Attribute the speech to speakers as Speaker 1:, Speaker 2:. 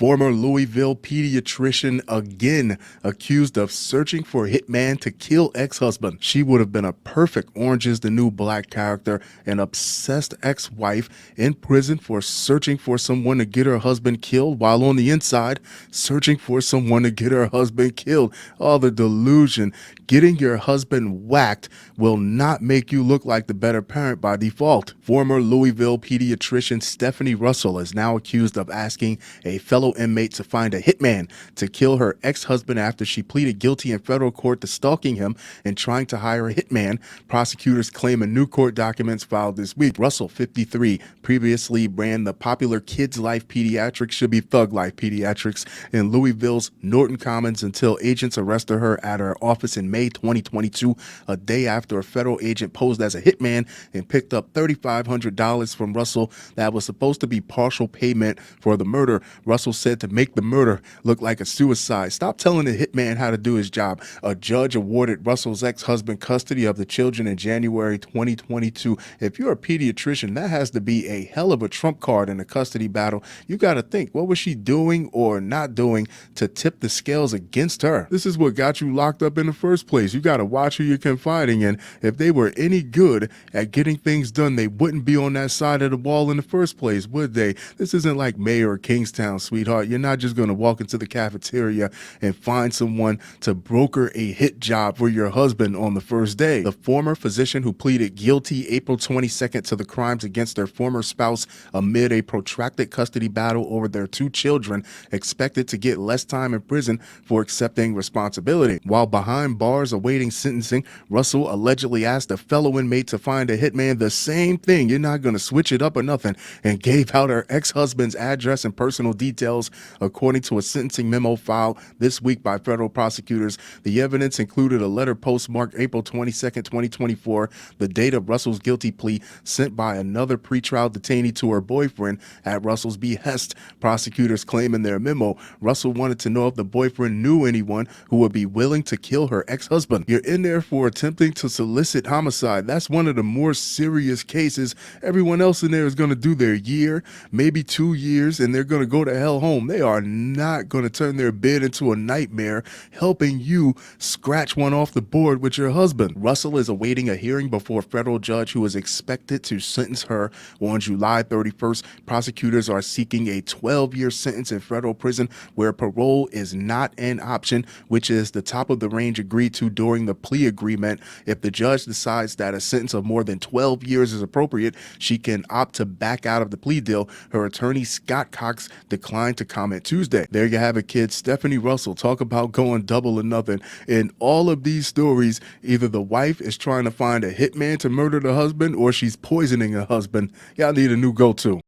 Speaker 1: Former Louisville pediatrician again accused of searching for hitman to kill ex-husband. She would have been a perfect Orange is the New Black character, an obsessed ex-wife in prison for searching for someone to get her husband killed, while on the inside searching for someone to get her husband killed. Oh, the delusion. Getting your husband whacked will not make you look like the better parent by default. Former Louisville pediatrician Stephanie Russell is now accused of asking a fellow inmate to find a hitman to kill her ex-husband after she pleaded guilty in federal court to stalking him and trying to hire a hitman. Prosecutors claim in new court documents filed this week. Russell, 53, previously ran the popular Kidz Life Pediatrics, should be Thug Life Pediatrics, in Louisville's Norton Commons until agents arrested her at her office in May 2022, a day after a federal agent posed as a hitman and picked up $3,500 from Russell that was supposed to be partial payment for the murder. Russell said to make the murder look like a suicide. Stop telling the hitman how to do his job. A judge awarded Russell's ex-husband custody of the children in January 2022. If you're a pediatrician, that has to be a hell of a trump card in a custody battle. You got to think, what was she doing or not doing to tip the scales against her? This is what got you locked up in the first place. You got to watch who you're confiding in. If they were any good at getting things done, they wouldn't be on that side of the wall in the first place, would they? This isn't like Mayor or Kingstown, sweetheart. You're not just going to walk into the cafeteria and find someone to broker a hit job for your husband on the first day. The former physician who pleaded guilty April 22nd to the crimes against their former spouse amid a protracted custody battle over their two children expected to get less time in prison for accepting responsibility. While behind bars awaiting sentencing, Russell allegedly asked a fellow inmate to find a hitman the same thing, you're not going to switch it up or nothing, and gave out her ex-husband's address and personal details, according to a sentencing memo filed this week by federal prosecutors. The evidence included a letter postmarked April 22nd, 2024, the date of Russell's guilty plea, sent by another pretrial detainee to her boyfriend at Russell's behest. Prosecutors claim in their memo, Russell wanted to know if the boyfriend knew anyone who would be willing to kill her ex-husband. You're in there for attempting to solicit homicide. That's one of the more serious cases. Everyone else in there is going to do their year, maybe 2 years, and they're going to go to hell home. They are not going to turn their bed into a nightmare helping you scratch one off the board with your husband. Russell is awaiting a hearing before a federal judge who is expected to sentence her on July 31st. Prosecutors are seeking a 12-year sentence in federal prison where parole is not an option, which is the top of the range agreed to during the plea agreement. If the judge decides that a sentence of more than 12 years is appropriate, she can opt to back out of the plea deal. Her attorney, Scott Cox, declined to comment Tuesday. There you have it, kids. Stephanie Russell, talk about going double or nothing. In all of these stories, either the wife is trying to find a hitman to murder the husband or she's poisoning her husband. Y'all need a new go-to.